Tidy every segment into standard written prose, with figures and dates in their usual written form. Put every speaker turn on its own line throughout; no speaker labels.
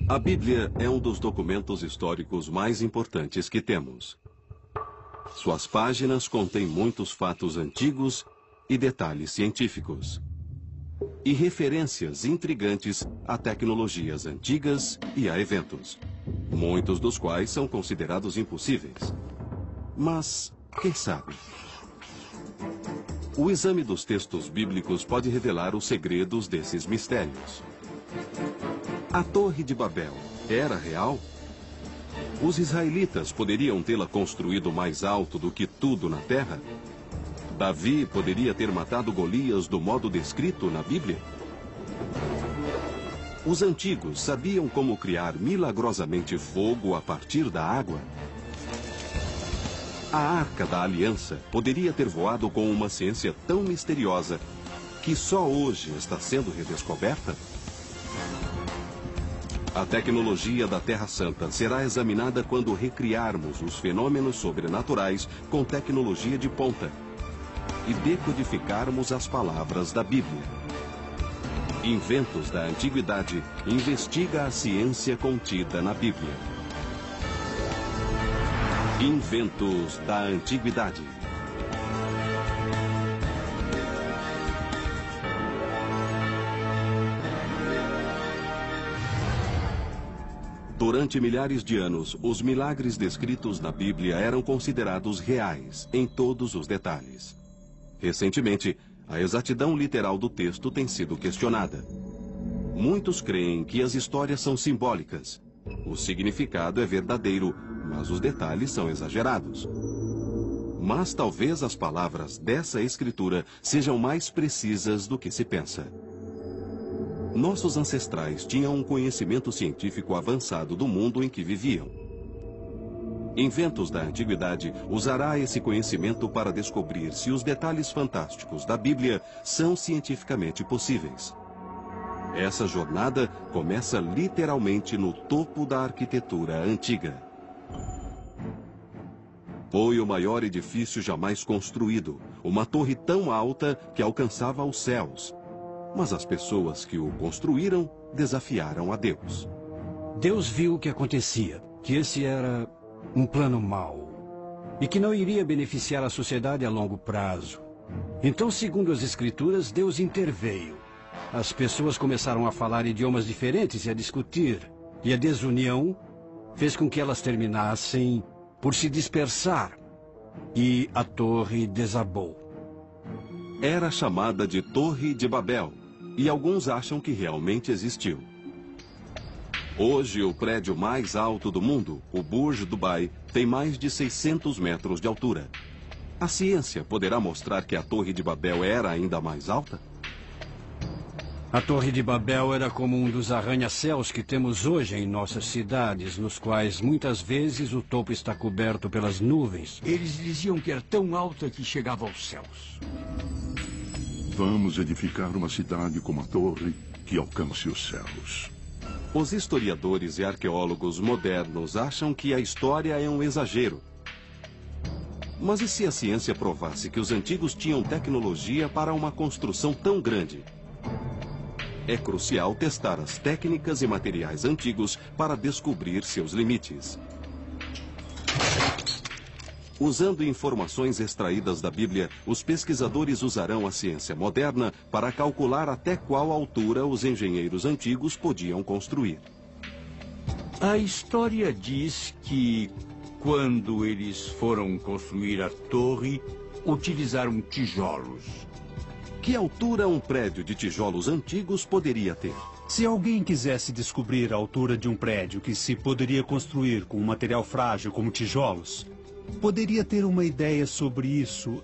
A Bíblia é um dos documentos históricos mais importantes que temos. Suas páginas contêm muitos fatos antigos e detalhes científicos. E referências intrigantes a tecnologias antigas e a eventos, muitos dos quais são considerados impossíveis. Mas, quem sabe? O exame dos textos bíblicos pode revelar os segredos desses mistérios. A Torre de Babel era real? Os israelitas poderiam tê-la construído mais alto do que tudo na terra? Davi poderia ter matado Golias do modo descrito na Bíblia? Os antigos sabiam como criar milagrosamente fogo a partir da água? A Arca da Aliança poderia ter voado com uma ciência tão misteriosa que só hoje está sendo redescoberta? A tecnologia da Terra Santa será examinada quando recriarmos os fenômenos sobrenaturais com tecnologia de ponta e decodificarmos as palavras da Bíblia. Inventos da Antiguidade investiga a ciência contida na Bíblia. Inventos da Antiguidade. Durante milhares de anos, os milagres descritos na Bíblia eram considerados reais em todos os detalhes. Recentemente, a exatidão literal do texto tem sido questionada. Muitos creem que as histórias são simbólicas. O significado é verdadeiro, mas os detalhes são exagerados. Mas talvez as palavras dessa escritura sejam mais precisas do que se pensa. Nossos ancestrais tinham um conhecimento científico avançado do mundo em que viviam. Inventos da Antiguidade usará esse conhecimento para descobrir se os detalhes fantásticos da Bíblia são cientificamente possíveis. Essa jornada começa literalmente no topo da arquitetura antiga. Foi o maior edifício jamais construído, uma torre tão alta que alcançava os céus. Mas as pessoas que o construíram desafiaram a Deus.
Deus viu o que acontecia, que esse era um plano mau e que não iria beneficiar a sociedade a longo prazo. Então, segundo as Escrituras, Deus interveio. As pessoas começaram a falar idiomas diferentes e a discutir, e a desunião fez com que elas terminassem por se dispersar, e a torre desabou.
Era chamada de Torre de Babel, e alguns acham que realmente existiu. Hoje, o prédio mais alto do mundo, o Burj Dubai, tem mais de 600 metros de altura. A ciência poderá mostrar que a Torre de Babel era ainda mais alta?
A Torre de Babel era como um dos arranha-céus que temos hoje em nossas cidades, nos quais muitas vezes o topo está coberto pelas nuvens.
Eles diziam que era tão alta que chegava aos céus.
Vamos edificar uma cidade com uma torre que alcance os céus.
Os historiadores e arqueólogos modernos acham que a história é um exagero. Mas e se a ciência provasse que os antigos tinham tecnologia para uma construção tão grande? É crucial testar as técnicas e materiais antigos para descobrir seus limites. Usando informações extraídas da Bíblia, os pesquisadores usarão a ciência moderna para calcular até qual altura os engenheiros antigos podiam construir.
A história diz que, quando eles foram construir a torre, utilizaram tijolos.
Que altura um prédio de tijolos antigos poderia ter?
Se alguém quisesse descobrir a altura de um prédio que se poderia construir com um material frágil como tijolos, poderia ter uma ideia sobre isso,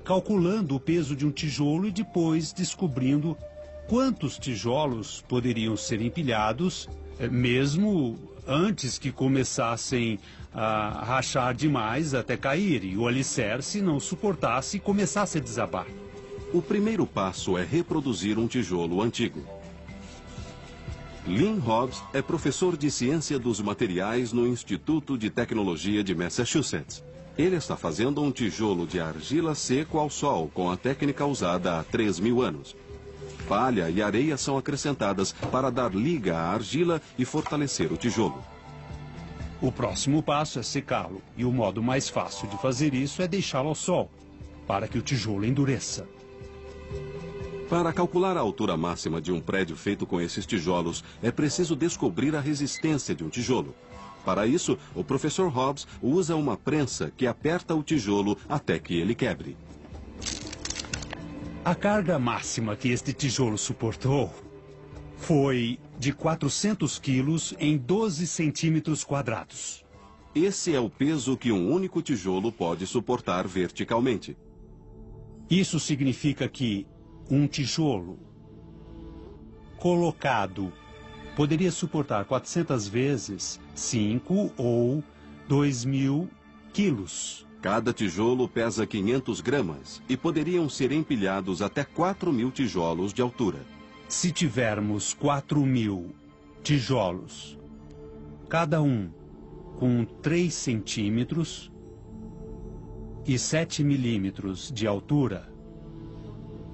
calculando o peso de um tijolo e depois descobrindo quantos tijolos poderiam ser empilhados, mesmo antes que começassem a rachar demais até cair e o alicerce não suportasse e começasse a desabar.
O primeiro passo é reproduzir um tijolo antigo. Lynn Hobbs é professor de ciência dos materiais no Instituto de Tecnologia de Massachusetts. Ele está fazendo um tijolo de argila seco ao sol com a técnica usada há 3.000 anos. palha e areia são acrescentadas para dar liga à argila e fortalecer o tijolo.
O próximo passo é secá-lo, e o modo mais fácil de fazer isso é deixá-lo ao sol, para que o tijolo endureça.
Para calcular a altura máxima de um prédio feito com esses tijolos, é preciso descobrir a resistência de um tijolo. Para isso, o professor Hobbs usa uma prensa que aperta o tijolo até que ele quebre.
A carga máxima que este tijolo suportou foi de 400 quilos em 12 centímetros quadrados.
Esse é o peso que um único tijolo pode suportar verticalmente.
Isso significa que um tijolo colocado poderia suportar 400 vezes 5 ou 2.000 quilos.
Cada tijolo pesa 500 gramas e poderiam ser empilhados até 4.000 tijolos de altura.
Se tivermos 4.000 tijolos, cada um com 3 centímetros e 7 milímetros de altura,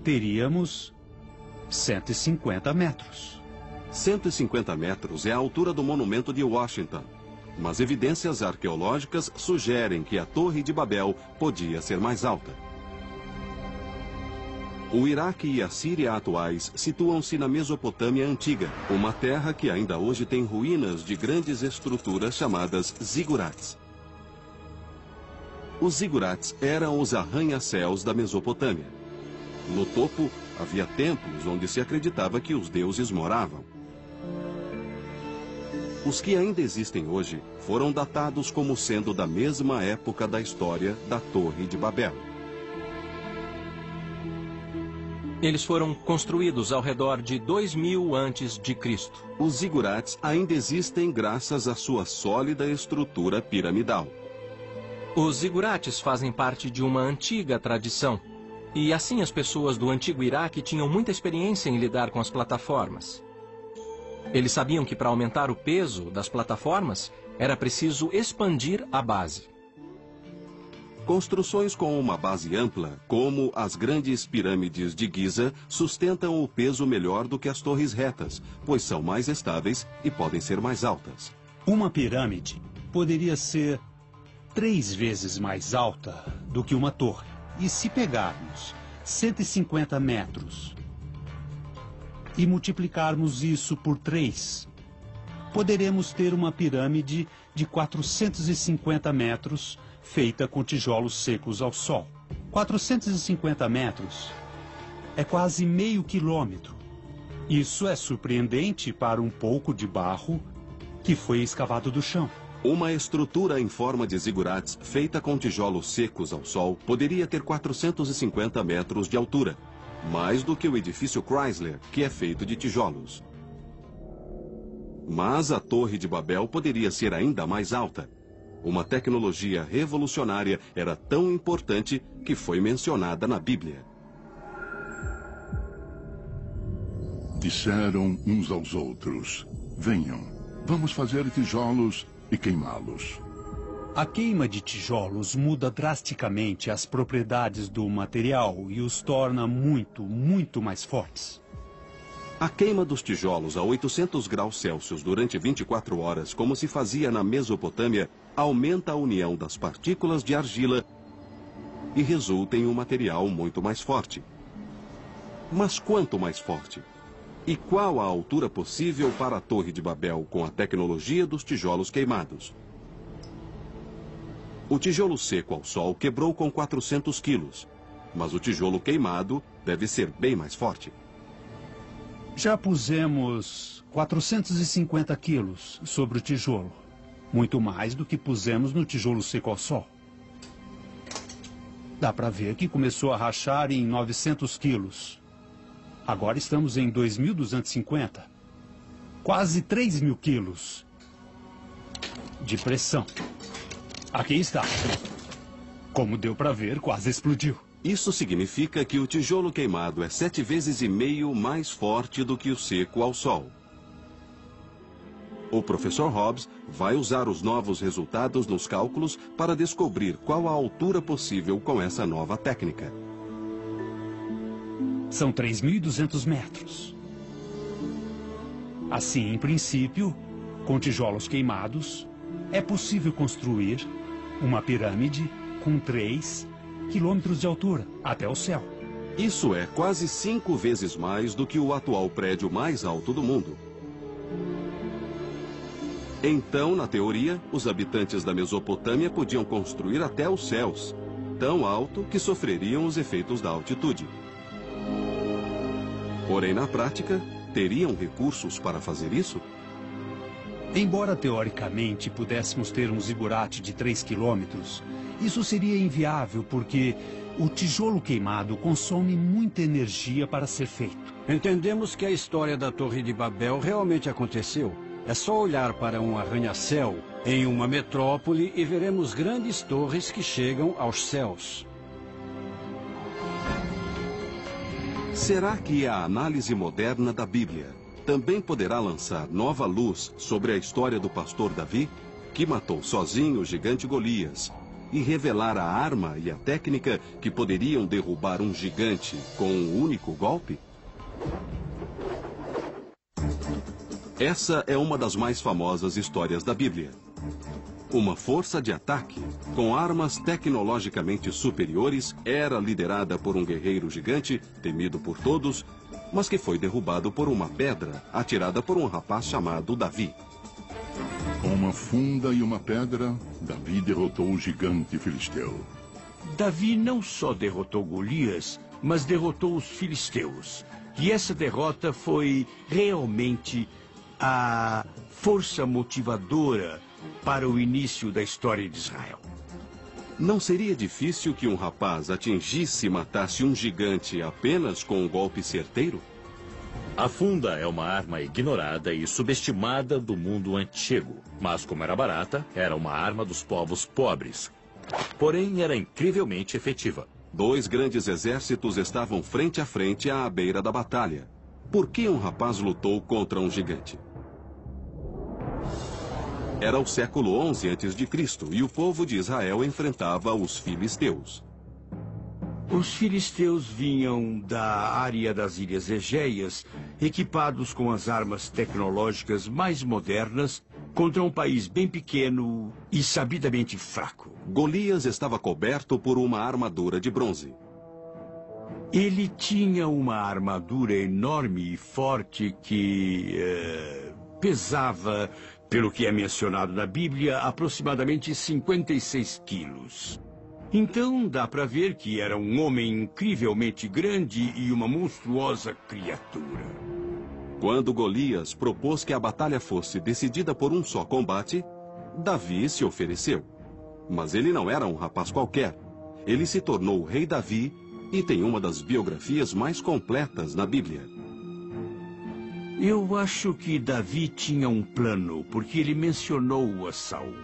teríamos 150 metros.
150 metros é a altura do monumento de Washington, mas evidências arqueológicas sugerem que a Torre de Babel podia ser mais alta. O Iraque e a Síria atuais situam-se na Mesopotâmia Antiga, uma terra que ainda hoje tem ruínas de grandes estruturas chamadas zigurates. Os zigurates eram os arranha-céus da Mesopotâmia. No topo, havia templos onde se acreditava que os deuses moravam. Os que ainda existem hoje foram datados como sendo da mesma época da história da Torre de Babel.
Eles foram construídos ao redor de 2000 a.C.
Os zigurates ainda existem graças à sua sólida estrutura piramidal.
Os zigurates fazem parte de uma antiga tradição. E assim as pessoas do antigo Iraque tinham muita experiência em lidar com as plataformas. Eles sabiam que para aumentar o peso das plataformas, era preciso expandir a base.
Construções com uma base ampla, como as grandes pirâmides de Giza, sustentam o peso melhor do que as torres retas, pois são mais estáveis e podem ser mais altas.
Uma pirâmide poderia ser 3 vezes mais alta do que uma torre. E se pegarmos 150 metros e multiplicarmos isso por 3, poderemos ter uma pirâmide de 450 metros feita com tijolos secos ao sol. 450 metros é quase meio quilômetro. Isso é surpreendente para um pouco de barro que foi escavado do chão.
Uma estrutura em forma de zigurates feita com tijolos secos ao sol poderia ter 450 metros de altura, mais do que o edifício Chrysler, que é feito de tijolos. Mas a Torre de Babel poderia ser ainda mais alta. Uma tecnologia revolucionária era tão importante que foi mencionada na Bíblia.
Disseram uns aos outros: venham, vamos fazer tijolos e queimá-los.
A queima de tijolos muda drasticamente as propriedades do material e os torna muito mais fortes.
A queima dos tijolos a 800 graus Celsius durante 24 horas, como se fazia na Mesopotâmia, aumenta a união das partículas de argila e resulta em um material muito mais forte. Mas quanto mais forte? E qual a altura possível para a Torre de Babel com a tecnologia dos tijolos queimados? O tijolo seco ao sol quebrou com 400 quilos, mas o tijolo queimado deve ser bem mais forte.
Já pusemos 450 quilos sobre o tijolo. Muito mais do que pusemos no tijolo seco ao sol. Dá para ver que começou a rachar em 900 quilos. Agora estamos em 2.250. Quase 3.000 quilos de pressão. Aqui está. Como deu para ver, quase explodiu.
Isso significa que o tijolo queimado é 7,5 vezes mais forte do que o seco ao sol. O professor Hobbs vai usar os novos resultados nos cálculos para descobrir qual a altura possível com essa nova técnica.
São 3.200 metros. Assim, em princípio, com tijolos queimados, é possível construir uma pirâmide com 3 quilômetros de altura até o céu.
Isso é quase 5 vezes mais do que o atual prédio mais alto do mundo. Então, na teoria, os habitantes da Mesopotâmia podiam construir até os céus, tão alto que sofreriam os efeitos da altitude. Porém, na prática, teriam recursos para fazer isso?
Embora teoricamente pudéssemos ter um zigurate de 3 quilômetros, isso seria inviável porque o tijolo queimado consome muita energia para ser feito.
Entendemos que a história da Torre de Babel realmente aconteceu. É só olhar para um arranha-céu em uma metrópole e veremos grandes torres que chegam aos céus.
Será que a análise moderna da Bíblia também poderá lançar nova luz sobre a história do pastor Davi, que matou sozinho o gigante Golias, e revelar a arma e a técnica que poderiam derrubar um gigante com um único golpe? Essa é uma das mais famosas histórias da Bíblia. Uma força de ataque, com armas tecnologicamente superiores, era liderada por um guerreiro gigante, temido por todos, mas que foi derrubado por uma pedra atirada por um rapaz chamado Davi.
Com uma funda e uma pedra, Davi derrotou o gigante filisteu.
Davi não só derrotou Golias, mas derrotou os filisteus. E essa derrota foi realmente a força motivadora para o início da história de Israel.
Não seria difícil que um rapaz atingisse e matasse um gigante apenas com um golpe certeiro?
A funda é uma arma ignorada e subestimada do mundo antigo. Mas como era barata, era uma arma dos povos pobres. Porém, era incrivelmente efetiva.
2 grandes exércitos estavam frente a frente à beira da batalha. Por que um rapaz lutou contra um gigante? Era o século 11 a.C. e o povo de Israel enfrentava os filisteus.
Os filisteus vinham da área das Ilhas Egeias, equipados com as armas tecnológicas mais modernas, contra um país bem pequeno e sabidamente fraco.
Golias estava coberto por uma armadura de bronze.
Ele tinha uma armadura enorme e forte que pesava, pelo que é mencionado na Bíblia, aproximadamente 56 quilos. Então dá para ver que era um homem incrivelmente grande e uma monstruosa criatura.
Quando Golias propôs que a batalha fosse decidida por um só combate, Davi se ofereceu. Mas ele não era um rapaz qualquer. Ele se tornou o rei Davi e tem uma das biografias mais completas na Bíblia.
Eu acho que Davi tinha um plano, porque ele mencionou a Saul.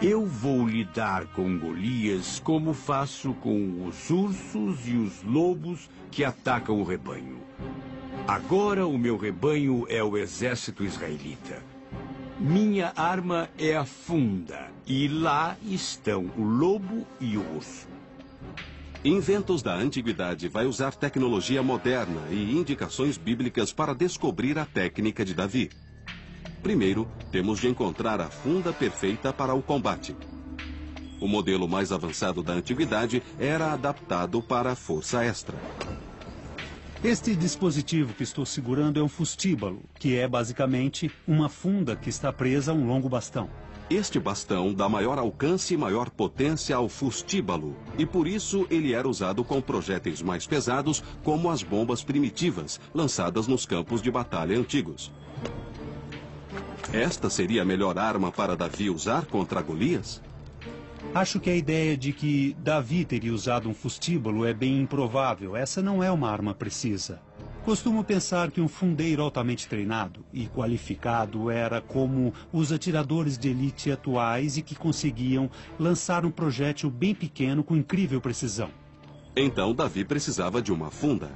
Eu vou lidar com Golias como faço com os ursos e os lobos que atacam o rebanho. Agora o meu rebanho é o exército israelita. Minha arma é a funda, e lá estão o lobo e o urso.
Inventos da Antiguidade vai usar tecnologia moderna e indicações bíblicas para descobrir a técnica de Davi. Primeiro, temos de encontrar a funda perfeita para o combate. O modelo mais avançado da Antiguidade era adaptado para a força extra.
Este dispositivo que estou segurando é um fustíbalo, que é basicamente uma funda que está presa a um longo bastão.
Este bastão dá maior alcance e maior potência ao fustíbalo, e por isso ele era usado com projéteis mais pesados, como as bombas primitivas, lançadas nos campos de batalha antigos. Esta seria a melhor arma para Davi usar contra Golias?
Acho que a ideia de que Davi teria usado um fustíbalo é bem improvável. Essa não é uma arma precisa. Costumo pensar que um fundeiro altamente treinado e qualificado era como os atiradores de elite atuais e que conseguiam lançar um projétil bem pequeno com incrível precisão.
Então Davi precisava de uma funda.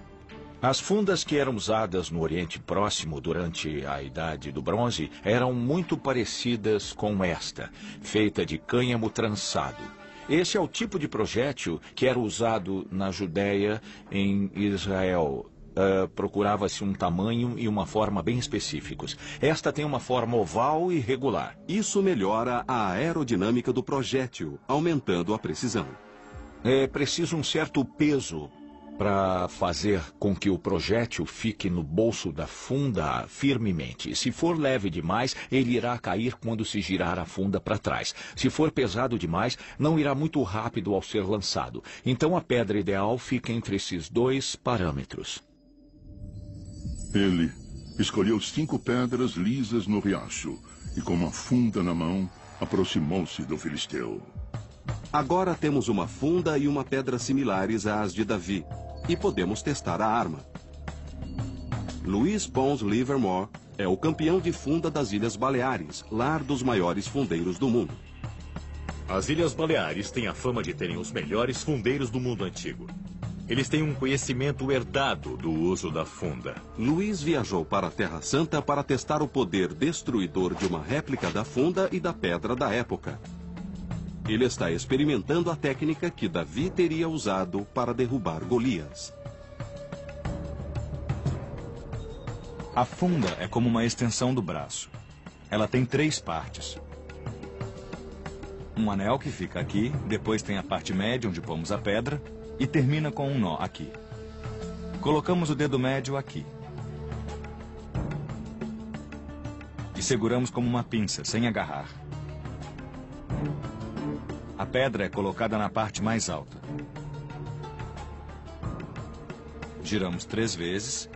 As fundas que eram usadas no Oriente Próximo durante a Idade do Bronze eram muito parecidas com esta, feita de cânhamo trançado.
Esse é o tipo de projétil que era usado na Judéia, em Israel. Procurava-se um tamanho e uma forma bem específicos. Esta tem uma forma oval e regular.
Isso melhora a aerodinâmica do projétil, aumentando a precisão.
É preciso um certo peso para fazer com que o projétil fique no bolso da funda firmemente. Se for leve demais, ele irá cair quando se girar a funda para trás. Se for pesado demais, não irá muito rápido ao ser lançado. Então a pedra ideal fica entre esses dois parâmetros.
Ele escolheu 5 pedras lisas no riacho e, com uma funda na mão, aproximou-se do filisteu.
Agora temos uma funda e uma pedra similares às de Davi, e podemos testar a arma. Luís Pons Livermore é o campeão de funda das Ilhas Baleares, lar dos maiores fundeiros do mundo.
As Ilhas Baleares têm a fama de terem os melhores fundeiros do mundo antigo. Eles têm um conhecimento herdado do uso da funda.
Luís viajou para a Terra Santa para testar o poder destruidor de uma réplica da funda e da pedra da época. Ele está experimentando a técnica que Davi teria usado para derrubar Golias.
A funda é como uma extensão do braço. Ela tem 3 partes. Um anel que fica aqui, depois tem a parte média onde pomos a pedra e termina com um nó aqui. Colocamos o dedo médio aqui. E seguramos como uma pinça, sem agarrar. A pedra é colocada na parte mais alta. Giramos 3 vezes,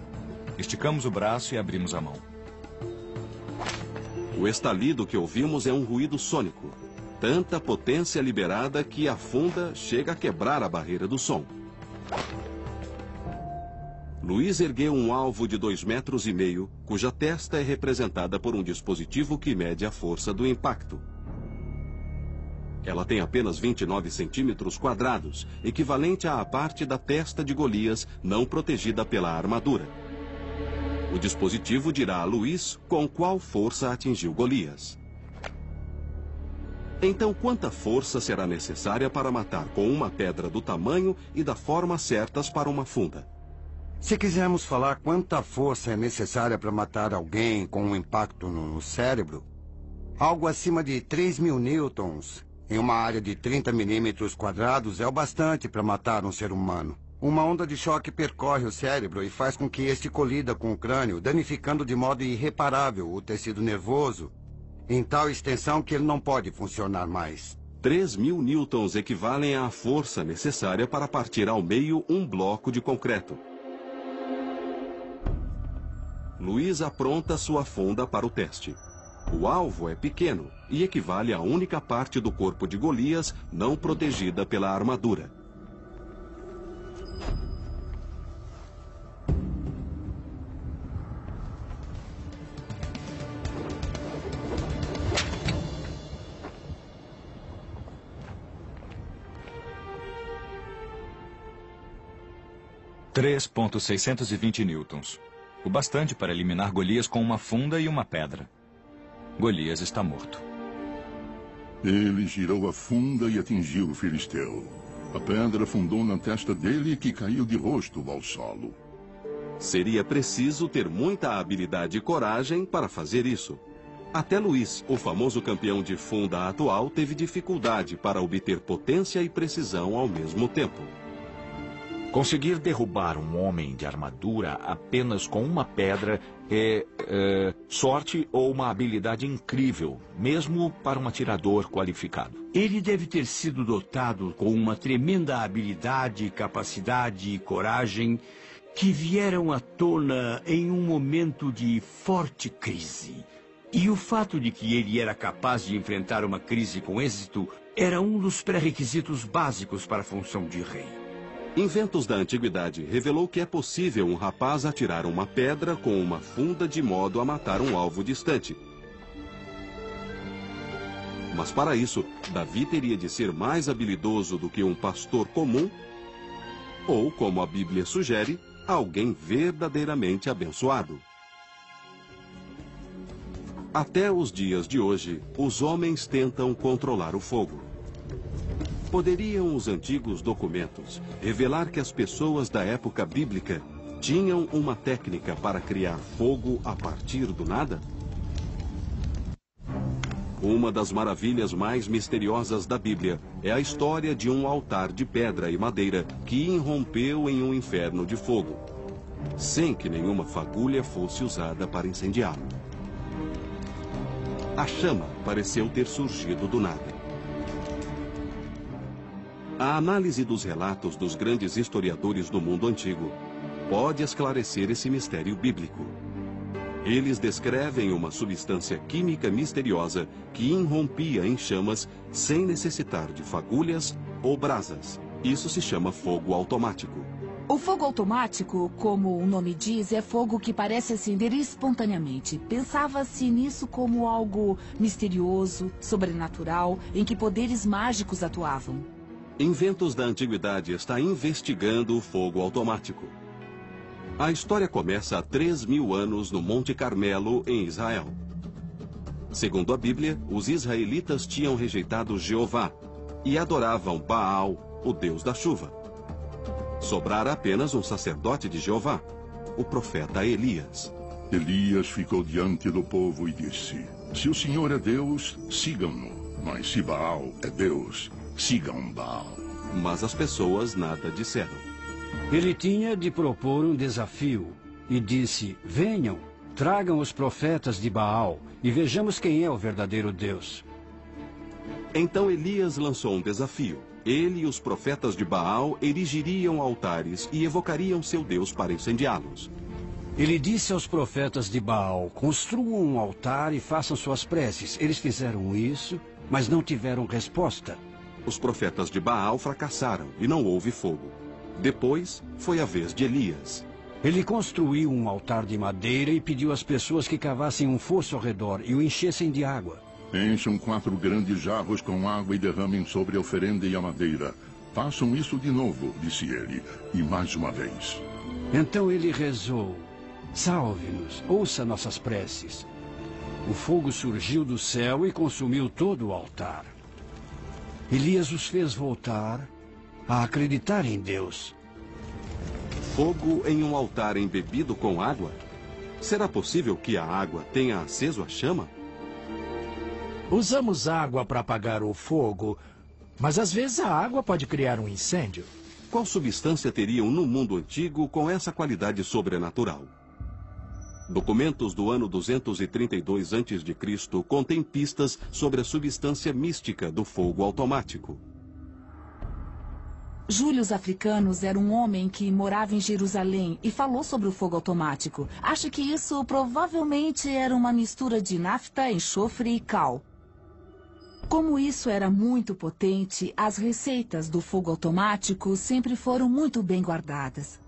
esticamos o braço e abrimos a mão.
O estalido que ouvimos é um ruído sônico. Tanta potência liberada que a funda chega a quebrar a barreira do som. Luís ergueu um alvo de 2,5 metros, cuja testa é representada por um dispositivo que mede a força do impacto. Ela tem apenas 29 centímetros quadrados, equivalente à parte da testa de Golias não protegida pela armadura. O dispositivo dirá a Luís com qual força atingiu Golias. Então, quanta força será necessária para matar com uma pedra do tamanho e da forma certas para uma funda?
Se quisermos falar quanta força é necessária para matar alguém com um impacto no cérebro, algo acima de 3.000 newtons em uma área de 30 milímetros quadrados é o bastante para matar um ser humano. Uma onda de choque percorre o cérebro e faz com que este colida com o crânio, danificando de modo irreparável o tecido nervoso, em tal extensão que ele não pode funcionar mais.
3.000 newtons equivalem à força necessária para partir ao meio um bloco de concreto. Luís apronta sua funda para o teste. O alvo é pequeno e equivale à única parte do corpo de Golias não protegida pela armadura.
– 3.620 newtons. O bastante para eliminar Golias com uma funda e uma pedra. Golias está morto.
Ele girou a funda e atingiu o filisteu. A pedra afundou na testa dele, que caiu de rosto ao solo.
Seria preciso ter muita habilidade e coragem para fazer isso. Até Luís, o famoso campeão de funda atual, teve dificuldade para obter potência e precisão ao mesmo tempo.
Conseguir derrubar um homem de armadura apenas com uma pedra é sorte ou uma habilidade incrível, mesmo para um atirador qualificado.
Ele deve ter sido dotado com uma tremenda habilidade, capacidade e coragem que vieram à tona em um momento de forte crise. E o fato de que ele era capaz de enfrentar uma crise com êxito era um dos pré-requisitos básicos para a função de rei.
Inventos da antiguidade revelou que é possível um rapaz atirar uma pedra com uma funda de modo a matar um alvo distante. Mas para isso, Davi teria de ser mais habilidoso do que um pastor comum, ou, como a Bíblia sugere, alguém verdadeiramente abençoado. Até os dias de hoje, os homens tentam controlar o fogo. Poderiam os antigos documentos revelar que as pessoas da época bíblica tinham uma técnica para criar fogo a partir do nada? Uma das maravilhas mais misteriosas da Bíblia é a história de um altar de pedra e madeira que irrompeu em um inferno de fogo, sem que nenhuma fagulha fosse usada para incendiá-lo. A chama pareceu ter surgido do nada. A análise dos relatos dos grandes historiadores do mundo antigo pode esclarecer esse mistério bíblico. Eles descrevem uma substância química misteriosa que irrompia em chamas sem necessitar de fagulhas ou brasas. Isso se chama fogo automático.
O fogo automático, como o nome diz, é fogo que parece acender espontaneamente. Pensava-se nisso como algo misterioso, sobrenatural, em que poderes mágicos atuavam.
Inventos da Antiguidade está investigando o fogo automático. A história começa há 3.000 anos no Monte Carmelo, em Israel. Segundo a Bíblia, os israelitas tinham rejeitado Jeová e adoravam Baal, o deus da chuva. Sobrara apenas um sacerdote de Jeová, o profeta Elias.
Elias ficou diante do povo e disse: se o Senhor é Deus, sigam-no. Mas se Baal é Deus, sigam Baal.
Mas as pessoas nada disseram.
Ele tinha de propor um desafio e disse: venham, tragam os profetas de Baal e vejamos quem é o verdadeiro Deus.
Então Elias lançou um desafio. Ele e os profetas de Baal erigiriam altares e evocariam seu Deus para incendiá-los.
Ele disse aos profetas de Baal: construam um altar e façam suas preces. Eles fizeram isso, mas não tiveram resposta.
Os profetas de Baal fracassaram e não houve fogo. Depois, foi a vez de Elias.
Ele construiu um altar de madeira e pediu às pessoas que cavassem um fosso ao redor e o enchessem de água.
Encham 4 grandes jarros com água e derramem sobre a oferenda e a madeira. Façam isso de novo, disse ele, e mais uma vez.
Então ele rezou: salve-nos, ouça nossas preces. O fogo surgiu do céu e consumiu todo o altar. Elias os fez voltar a acreditar em Deus.
Fogo em um altar embebido com água? Será possível que a água tenha aceso a chama?
Usamos água para apagar o fogo, mas às vezes a água pode criar um incêndio.
Qual substância teriam no mundo antigo com essa qualidade sobrenatural? Documentos do ano 232 a.C. contêm pistas sobre a substância mística do fogo automático.
Júlio Africanos era um homem que morava em Jerusalém e falou sobre o fogo automático. Acha que isso provavelmente era uma mistura de nafta, enxofre e cal. Como isso era muito potente, as receitas do fogo automático sempre foram muito bem guardadas.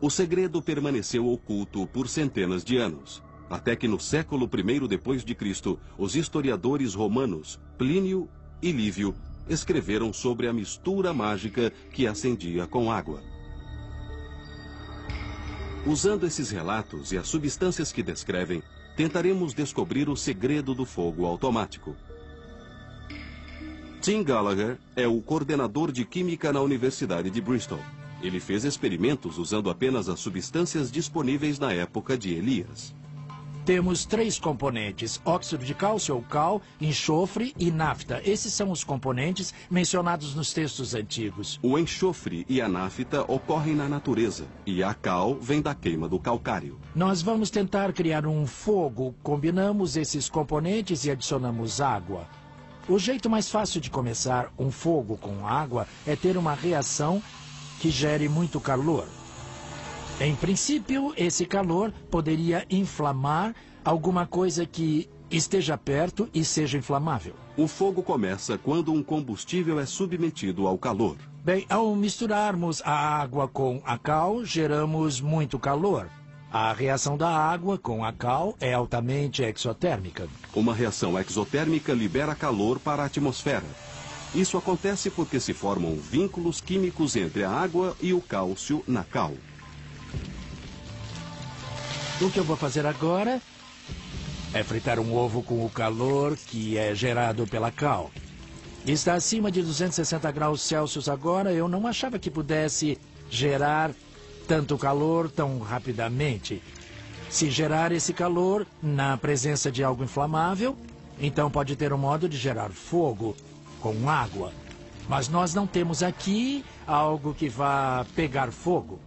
O segredo permaneceu oculto por centenas de anos, até que no século I d.C., os historiadores romanos Plínio e Lívio escreveram sobre a mistura mágica que acendia com água. Usando esses relatos e as substâncias que descrevem, tentaremos descobrir o segredo do fogo automático. Tim Gallagher é o coordenador de química na Universidade de Bristol. Ele fez experimentos usando apenas as substâncias disponíveis na época de Elias.
Temos 3 componentes: óxido de cálcio ou cal, enxofre e nafta. Esses são os componentes mencionados nos textos antigos.
O enxofre e a nafta ocorrem na natureza e a cal vem da queima do calcário.
Nós vamos tentar criar um fogo. Combinamos esses componentes e adicionamos água. O jeito mais fácil de começar um fogo com água é ter uma reação que gere muito calor. Em princípio, esse calor poderia inflamar alguma coisa que esteja perto e seja inflamável.
O fogo começa quando um combustível é submetido ao calor.
Bem, ao misturarmos a água com a cal, geramos muito calor. A reação da água com a cal é altamente exotérmica.
Uma reação exotérmica libera calor para a atmosfera. Isso acontece porque se formam vínculos químicos entre a água e o cálcio na cal.
O que eu vou fazer agora é fritar um ovo com o calor que é gerado pela cal. Está acima de 260 graus Celsius agora. Eu não achava que pudesse gerar tanto calor tão rapidamente. Se gerar esse calor na presença de algo inflamável, então pode ter um modo de gerar fogo com água. Mas nós não temos aqui algo que vá pegar fogo.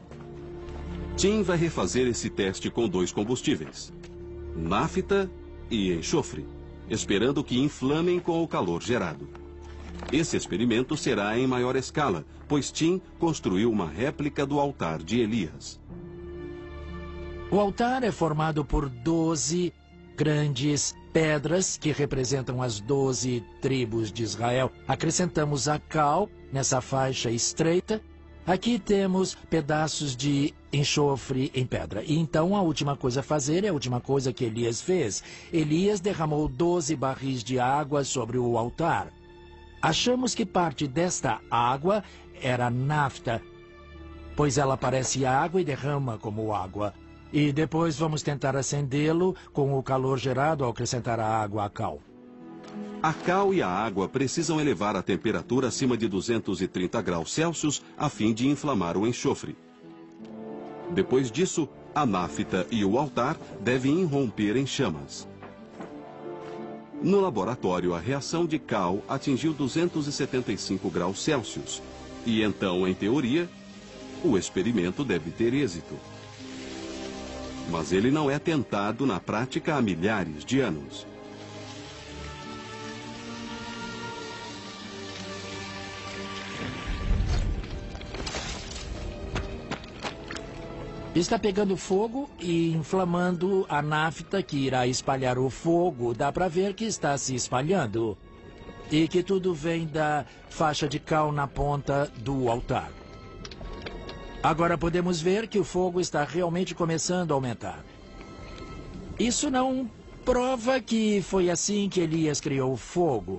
Tim vai refazer esse teste com 2 combustíveis, nafta e enxofre, esperando que inflamem com o calor gerado. Esse experimento será em maior escala, pois Tim construiu uma réplica do altar de Elias.
O altar é formado por 12 grandes pedras que representam as 12 tribos de Israel. Acrescentamos a cal nessa faixa estreita. Aqui temos pedaços de enxofre em pedra. E então a última coisa a fazer é a última coisa que Elias fez. Elias derramou 12 barris de água sobre o altar. Achamos que parte desta água era nafta, pois ela parece água e derrama como água. E depois vamos tentar acendê-lo com o calor gerado ao acrescentar a água à cal.
A cal e a água precisam elevar a temperatura acima de 230 graus Celsius a fim de inflamar o enxofre. Depois disso, a nafta e o altar devem irromper em chamas. No laboratório, a reação de cal atingiu 275 graus Celsius. E então, em teoria, o experimento deve ter êxito. Mas ele não é tentado na prática há milhares de anos.
Está pegando fogo e inflamando a nafta que irá espalhar o fogo. Dá para ver que está se espalhando. E que tudo vem da faixa de cal na ponta do altar. Agora podemos ver que o fogo está realmente começando a aumentar. Isso não prova que foi assim que Elias criou o fogo,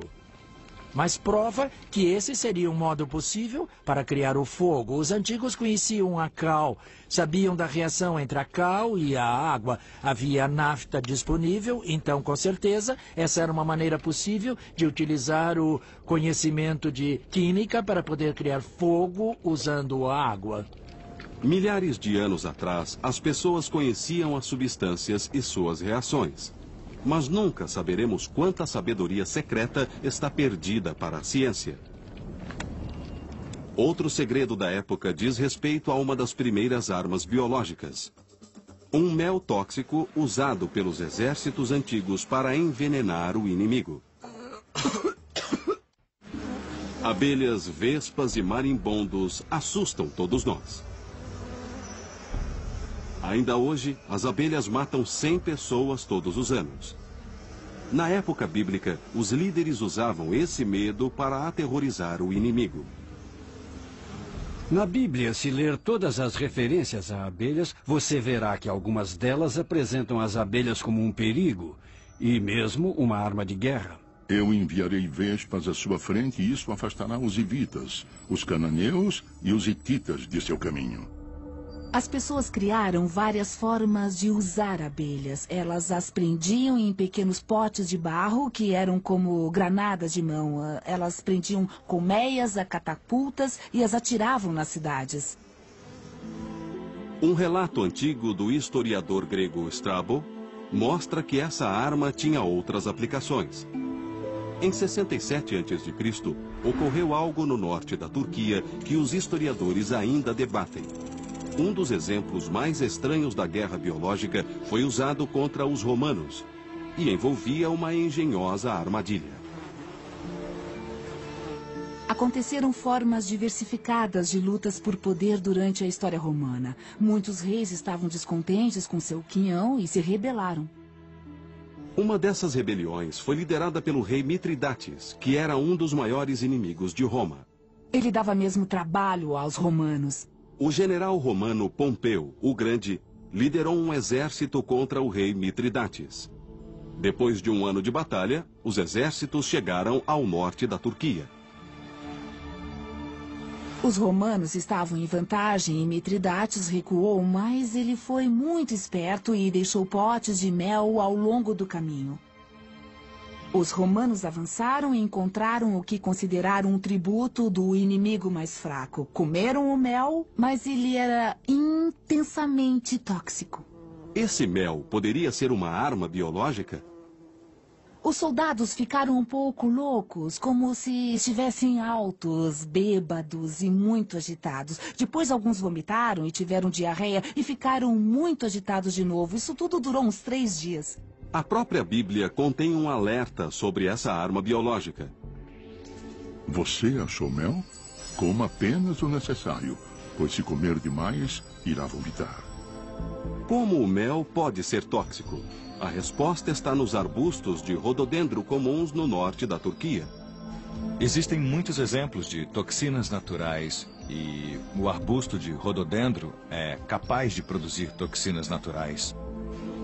mas prova que esse seria um modo possível para criar o fogo. Os antigos conheciam a cal, sabiam da reação entre a cal e a água. Havia nafta disponível, então, com certeza, essa era uma maneira possível de utilizar o conhecimento de química para poder criar fogo usando a água.
Milhares de anos atrás, as pessoas conheciam as substâncias e suas reações. Mas nunca saberemos quanta sabedoria secreta está perdida para a ciência. Outro segredo da época diz respeito a uma das primeiras armas biológicas. Um mel tóxico usado pelos exércitos antigos para envenenar o inimigo. Abelhas, vespas e marimbondos assustam todos nós. Ainda hoje, as abelhas matam 100 pessoas todos os anos. Na época bíblica, os líderes usavam esse medo para aterrorizar o inimigo.
Na Bíblia, se ler todas as referências a abelhas, você verá que algumas delas apresentam as abelhas como um perigo e mesmo uma arma de guerra.
Eu enviarei vespas à sua frente e isso afastará os hivitas, os cananeus e os hititas de seu caminho.
As pessoas criaram várias formas de usar abelhas. Elas as prendiam em pequenos potes de barro, que eram como granadas de mão. Elas prendiam colmeias a catapultas e as atiravam nas cidades.
Um relato antigo do historiador grego Strabo mostra que essa arma tinha outras aplicações. Em 67 a.C., ocorreu algo no norte da Turquia que os historiadores ainda debatem. Um dos exemplos mais estranhos da guerra biológica foi usado contra os romanos e envolvia uma engenhosa armadilha.
Aconteceram formas diversificadas de lutas por poder durante a história romana. Muitos reis estavam descontentes com seu quinhão e se rebelaram.
Uma dessas rebeliões foi liderada pelo rei Mitridates, que era um dos maiores inimigos de Roma.
Ele dava mesmo trabalho aos romanos.
O general romano Pompeu, o Grande, liderou um exército contra o rei Mitridates. Depois de um ano de batalha, os exércitos chegaram ao norte da Turquia.
Os romanos estavam em vantagem e Mitridates recuou, mas ele foi muito esperto e deixou potes de mel ao longo do caminho. Os romanos avançaram e encontraram o que consideraram um tributo do inimigo mais fraco. Comeram o mel, mas ele era intensamente tóxico.
Esse mel poderia ser uma arma biológica?
Os soldados ficaram um pouco loucos, como se estivessem altos, bêbados e muito agitados. Depois alguns vomitaram e tiveram diarreia e ficaram muito agitados de novo. Isso tudo durou uns 3 dias.
A própria Bíblia contém um alerta sobre essa arma biológica.
Você achou mel? Coma apenas o necessário, pois se comer demais, irá vomitar.
Como o mel pode ser tóxico? A resposta está nos arbustos de rododendro comuns no norte da Turquia.
Existem muitos exemplos de toxinas naturais e o arbusto de rododendro é capaz de produzir toxinas naturais.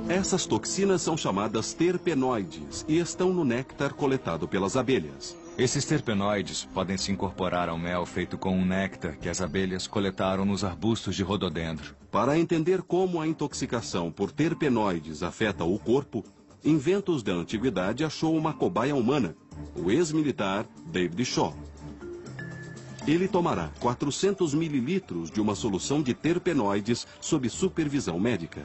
Essas toxinas são chamadas terpenoides e estão no néctar coletado pelas abelhas.
Esses terpenoides podem se incorporar ao mel feito com um néctar que as abelhas coletaram nos arbustos de rododendro.
Para entender como a intoxicação por terpenoides afeta o corpo, Inventos da Antiguidade achou uma cobaia humana, o ex-militar David Shaw. Ele tomará 400 mililitros de uma solução de terpenoides sob supervisão médica.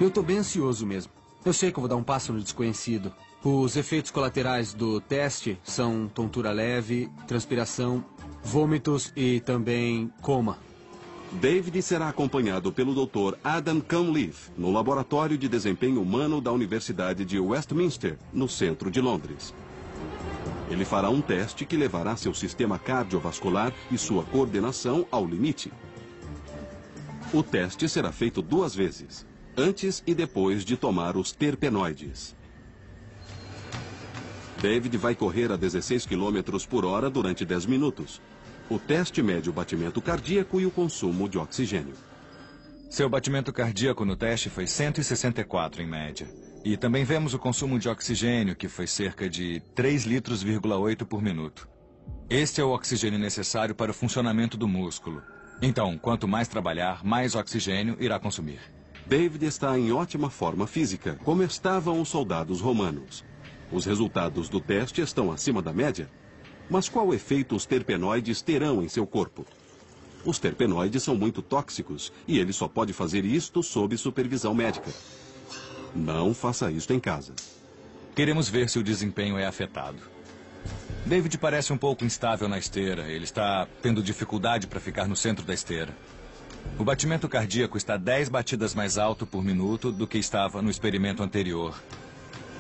Eu tô bem ansioso mesmo. Eu sei que eu vou dar um passo no desconhecido. Os efeitos colaterais do teste são tontura leve, transpiração, vômitos e também coma.
David será acompanhado pelo Dr. Adam Cunliffe, no Laboratório de Desempenho Humano da Universidade de Westminster, no centro de Londres. Ele fará um teste que levará seu sistema cardiovascular e sua coordenação ao limite. O teste será feito 2 vezes, antes e depois de tomar os terpenoides. David vai correr a 16 km por hora durante 10 minutos. O teste mede o batimento cardíaco e o consumo de oxigênio.
Seu batimento cardíaco no teste foi 164 em média. E também vemos o consumo de oxigênio, que foi cerca de 3,8 litros por minuto. Este é o oxigênio necessário para o funcionamento do músculo. Então, quanto mais trabalhar, mais oxigênio irá consumir.
David está em ótima forma física, como estavam os soldados romanos. Os resultados do teste estão acima da média. Mas qual efeito os terpenoides terão em seu corpo? Os terpenoides são muito tóxicos e ele só pode fazer isto sob supervisão médica. Não faça isto em casa.
Queremos ver se o desempenho é afetado. David parece um pouco instável na esteira. Ele está tendo dificuldade para ficar no centro da esteira. O batimento cardíaco está 10 batidas mais alto por minuto do que estava no experimento anterior.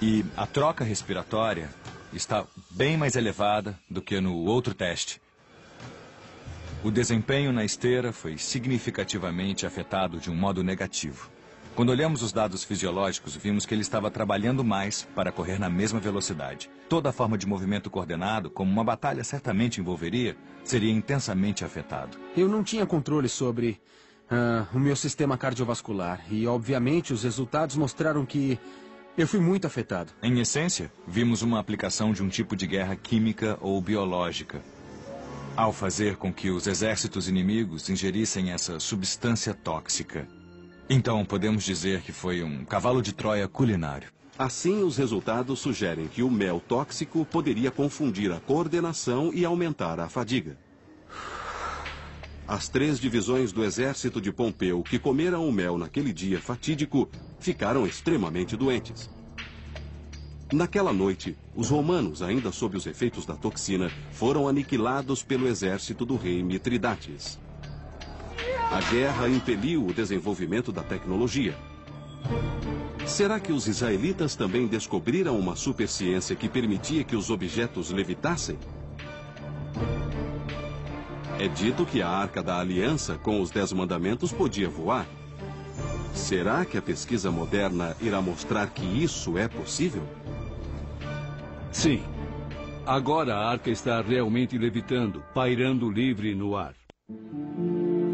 E a troca respiratória está bem mais elevada do que no outro teste. O desempenho na esteira foi significativamente afetado de um modo negativo. Quando olhamos os dados fisiológicos, vimos que ele estava trabalhando mais para correr na mesma velocidade. Toda forma de movimento coordenado, como uma batalha certamente envolveria, seria intensamente afetado.
Eu não tinha controle sobre o meu sistema cardiovascular e, obviamente, os resultados mostraram que eu fui muito afetado.
Em essência, vimos uma aplicação de um tipo de guerra química ou biológica, ao fazer com que os exércitos inimigos ingerissem essa substância tóxica. Então, podemos dizer que foi um cavalo de Troia culinário.
Assim, os resultados sugerem que o mel tóxico poderia confundir a coordenação e aumentar a fadiga. As 3 divisões do exército de Pompeu que comeram o mel naquele dia fatídico ficaram extremamente doentes. Naquela noite, os romanos, ainda sob os efeitos da toxina, foram aniquilados pelo exército do rei Mitridates. A guerra impeliu o desenvolvimento da tecnologia. Será que os israelitas também descobriram uma superciência que permitia que os objetos levitassem? É dito que a Arca da Aliança, com os 10 mandamentos, podia voar. Será que a pesquisa moderna irá mostrar que isso é possível?
Sim. Agora a Arca está realmente levitando, pairando livre no ar.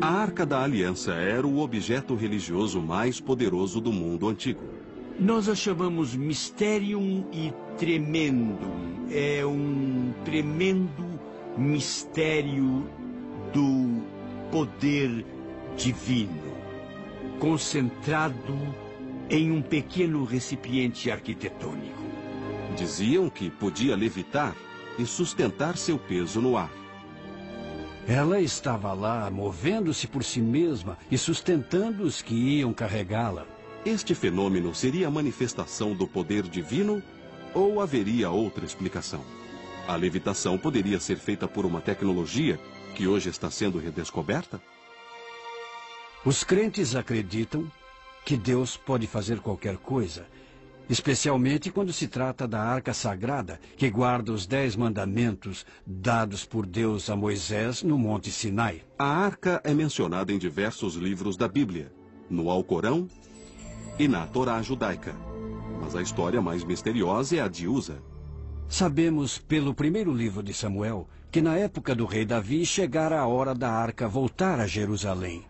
A Arca da Aliança era o objeto religioso mais poderoso do mundo antigo.
Nós a chamamos Mysterium e Tremendum. É um tremendo mistério do poder divino, concentrado em um pequeno recipiente arquitetônico.
Diziam que podia levitar e sustentar seu peso no ar.
Ela estava lá, movendo-se por si mesma e sustentando os que iam carregá-la.
Este fenômeno seria a manifestação do poder divino ou haveria outra explicação? A levitação poderia ser feita por uma tecnologia que hoje está sendo redescoberta?
Os crentes acreditam que Deus pode fazer qualquer coisa, especialmente quando se trata da Arca Sagrada, que guarda os 10 mandamentos dados por Deus a Moisés no Monte Sinai.
A Arca é mencionada em diversos livros da Bíblia, no Alcorão e na Torá judaica. Mas a história mais misteriosa é a de Uza.
Sabemos pelo primeiro livro de Samuel que na época do rei Davi chegara a hora da Arca voltar a Jerusalém.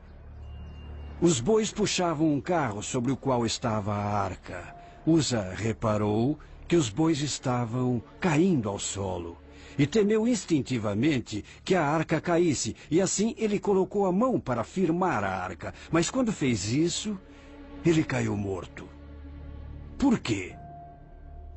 Os bois puxavam um carro sobre o qual estava a Arca. Uza reparou que os bois estavam caindo ao solo e temeu instintivamente que a arca caísse, e assim ele colocou a mão para firmar a arca. Mas quando fez isso, ele caiu morto. Por quê?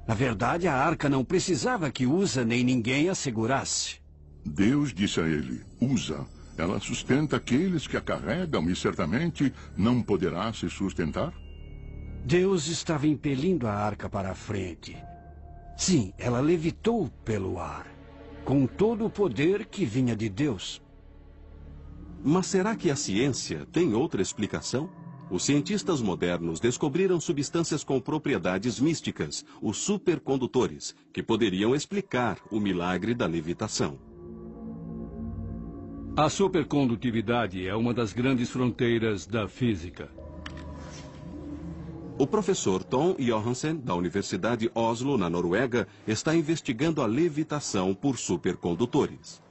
Na verdade, a arca não precisava que Uza nem ninguém a segurasse.
Deus disse a ele: Uza, ela sustenta aqueles que a carregam e certamente não poderá se sustentar?
Deus estava impelindo a arca para a frente. Sim, ela levitou pelo ar, com todo o poder que vinha de Deus.
Mas será que a ciência tem outra explicação? Os cientistas modernos descobriram substâncias com propriedades místicas, os supercondutores, que poderiam explicar o milagre da levitação.
A supercondutividade é uma das grandes fronteiras da física.
O professor Tom Johansen, da Universidade Oslo, na Noruega, está investigando a levitação por supercondutores.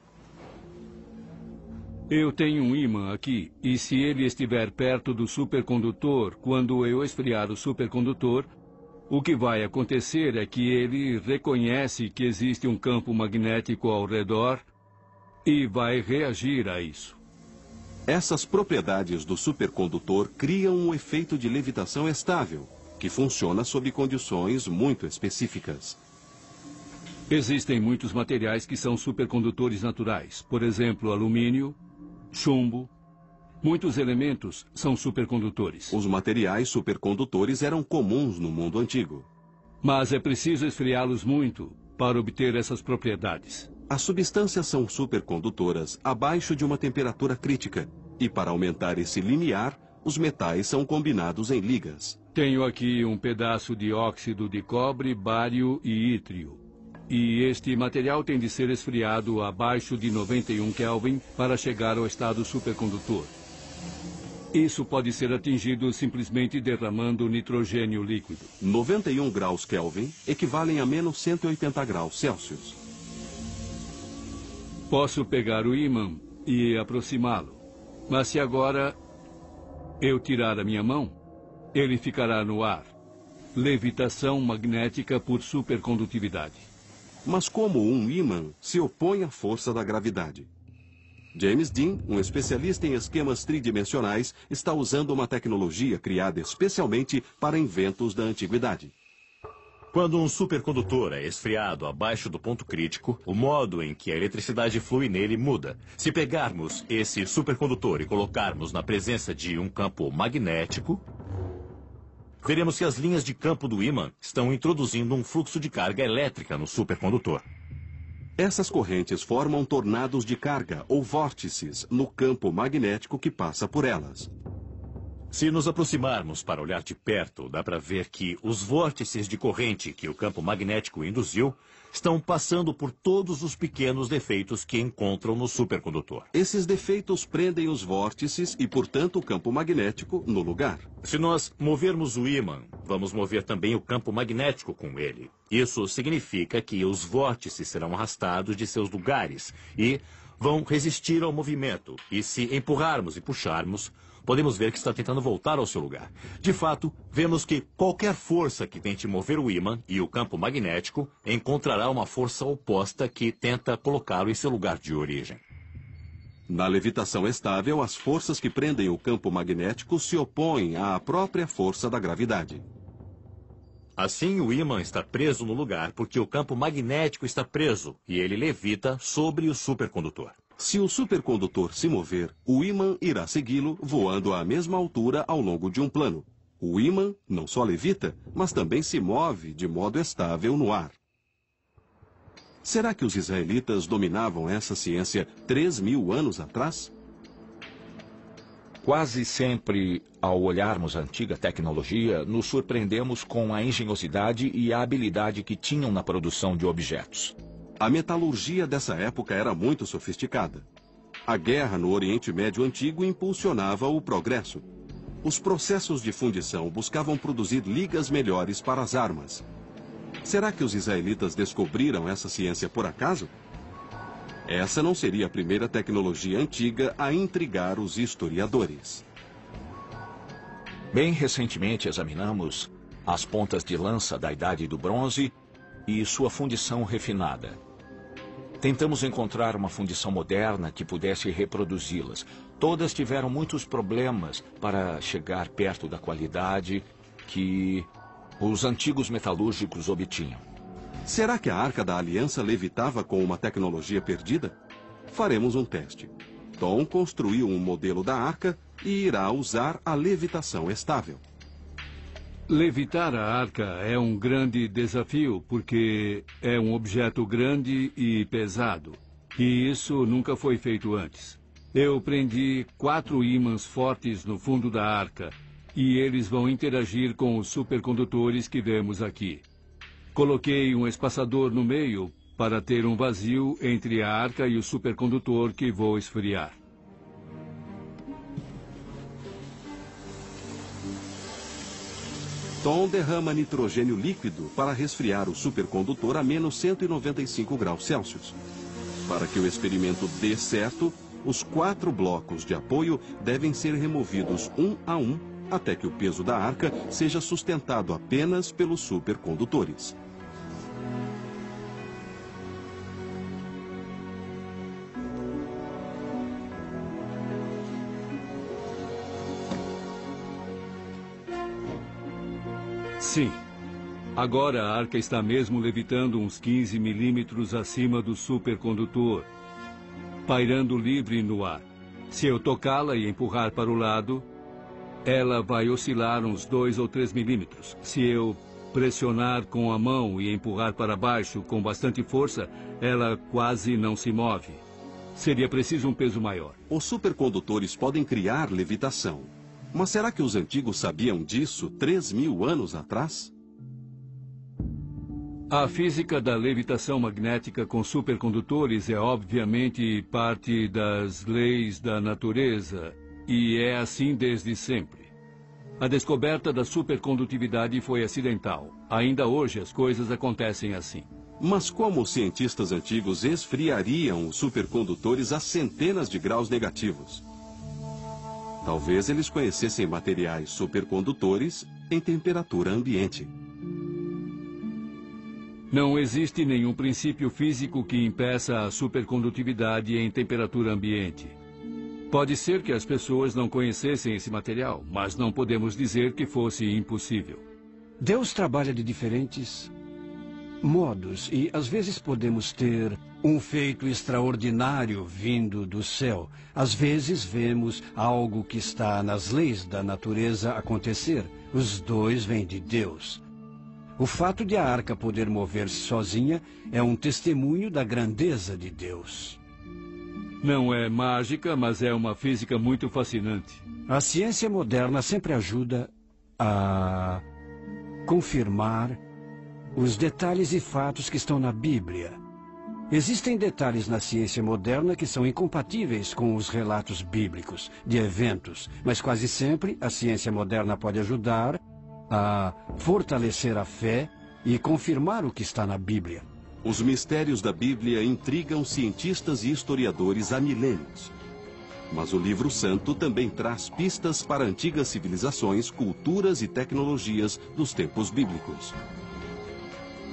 Eu tenho um ímã aqui, e se ele estiver perto do supercondutor, quando eu esfriar o supercondutor, o que vai acontecer é que ele reconhece que existe um campo magnético ao redor e vai reagir a isso.
Essas propriedades do supercondutor criam um efeito de levitação estável, que funciona sob condições muito específicas.
Existem muitos materiais que são supercondutores naturais. Por exemplo, alumínio, chumbo. Muitos elementos são supercondutores.
Os materiais supercondutores eram comuns no mundo antigo.
Mas é preciso esfriá-los muito para obter essas propriedades.
As substâncias são supercondutoras abaixo de uma temperatura crítica. E para aumentar esse limiar, os metais são combinados em ligas.
Tenho aqui um pedaço de óxido de cobre, bário e ítrio. E este material tem de ser esfriado abaixo de 91 Kelvin para chegar ao estado supercondutor. Isso pode ser atingido simplesmente derramando nitrogênio líquido.
91 graus Kelvin equivalem a menos 180 graus Celsius.
Posso pegar o ímã e aproximá-lo. Mas se agora eu tirar a minha mão, ele ficará no ar. Levitação magnética por supercondutividade.
Mas como um ímã se opõe à força da gravidade? James Dean, um especialista em esquemas tridimensionais, está usando uma tecnologia criada especialmente para inventos da antiguidade.
Quando um supercondutor é esfriado abaixo do ponto crítico, o modo em que a eletricidade flui nele muda. Se pegarmos esse supercondutor e colocarmos na presença de um campo magnético, veremos que as linhas de campo do ímã estão introduzindo um fluxo de carga elétrica no supercondutor.
Essas correntes formam tornados de carga ou vórtices no campo magnético que passa por elas.
Se nos aproximarmos para olhar de perto, dá para ver que os vórtices de corrente que o campo magnético induziu estão passando por todos os pequenos defeitos que encontram no supercondutor.
Esses defeitos prendem os vórtices e, portanto, o campo magnético no lugar.
Se nós movermos o ímã, vamos mover também o campo magnético com ele. Isso significa que os vórtices serão arrastados de seus lugares e vão resistir ao movimento. E se empurrarmos e puxarmos, podemos ver que está tentando voltar ao seu lugar. De fato, vemos que qualquer força que tente mover o ímã e o campo magnético encontrará uma força oposta que tenta colocá-lo em seu lugar de origem.
Na levitação estável, as forças que prendem o campo magnético se opõem à própria força da gravidade.
Assim, o ímã está preso no lugar porque o campo magnético está preso e ele levita sobre o supercondutor.
Se o supercondutor se mover, o ímã irá segui-lo, voando à mesma altura ao longo de um plano. O ímã não só levita, mas também se move de modo estável no ar. Será que os israelitas dominavam essa ciência 3.000 anos atrás?
Quase sempre, ao olharmos a antiga tecnologia, nos surpreendemos com a engenhosidade e a habilidade que tinham na produção de objetos.
A metalurgia dessa época era muito sofisticada. A guerra no Oriente Médio Antigo impulsionava o progresso. Os processos de fundição buscavam produzir ligas melhores para as armas. Será que os israelitas descobriram essa ciência por acaso? Essa não seria a primeira tecnologia antiga a intrigar os historiadores.
Bem recentemente examinamos as pontas de lança da Idade do Bronze e sua fundição refinada. Tentamos encontrar uma fundição moderna que pudesse reproduzi-las. Todas tiveram muitos problemas para chegar perto da qualidade que os antigos metalúrgicos obtinham.
Será que a Arca da Aliança levitava com uma tecnologia perdida? Faremos um teste. Tom construiu um modelo da arca e irá usar a levitação estável.
Levitar a arca é um grande desafio porque é um objeto grande e pesado. E isso nunca foi feito antes. Eu prendi 4 ímãs fortes no fundo da arca e eles vão interagir com os supercondutores que vemos aqui. Coloquei um espaçador no meio para ter um vazio entre a arca e o supercondutor que vou esfriar.
Tom derrama nitrogênio líquido para resfriar o supercondutor a menos 195 graus Celsius. Para que o experimento dê certo, os 4 blocos de apoio devem ser removidos um a um até que o peso da arca seja sustentado apenas pelos supercondutores.
Sim. Agora a arca está mesmo levitando uns 15 milímetros acima do supercondutor, pairando livre no ar. Se eu tocá-la e empurrar para o lado, ela vai oscilar uns 2 ou 3 milímetros. Se eu pressionar com a mão e empurrar para baixo com bastante força, ela quase não se move. Seria preciso um peso maior.
Os supercondutores podem criar levitação. Mas será que os antigos sabiam disso 3.000 anos atrás?
A física da levitação magnética com supercondutores é obviamente parte das leis da natureza e é assim desde sempre. A descoberta da supercondutividade foi acidental. Ainda hoje as coisas acontecem assim.
Mas como os cientistas antigos esfriariam os supercondutores a centenas de graus negativos? Talvez eles conhecessem materiais supercondutores em temperatura ambiente.
Não existe nenhum princípio físico que impeça a supercondutividade em temperatura ambiente. Pode ser que as pessoas não conhecessem esse material, mas não podemos dizer que fosse impossível.
Deus trabalha de diferentes modos e às vezes podemos ter um feito extraordinário vindo do céu. Às vezes vemos algo que está nas leis da natureza acontecer. Os dois vêm de Deus. O fato de a arca poder mover-se sozinha é um testemunho da grandeza de Deus.
Não é mágica, mas é uma física muito fascinante.
A ciência moderna sempre ajuda a confirmar os detalhes e fatos que estão na Bíblia. Existem detalhes na ciência moderna que são incompatíveis com os relatos bíblicos de eventos, mas quase sempre a ciência moderna pode ajudar a fortalecer a fé e confirmar o que está na Bíblia.
Os mistérios da Bíblia intrigam cientistas e historiadores há milênios. Mas o Livro Santo também traz pistas para antigas civilizações, culturas e tecnologias dos tempos bíblicos.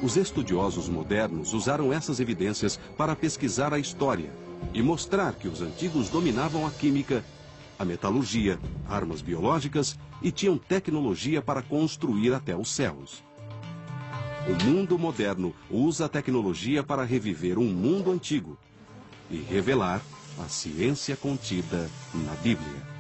Os estudiosos modernos usaram essas evidências para pesquisar a história e mostrar que os antigos dominavam a química, a metalurgia, armas biológicas e tinham tecnologia para construir até os céus. o mundo moderno usa a tecnologia para reviver um mundo antigo e revelar a ciência contida na Bíblia.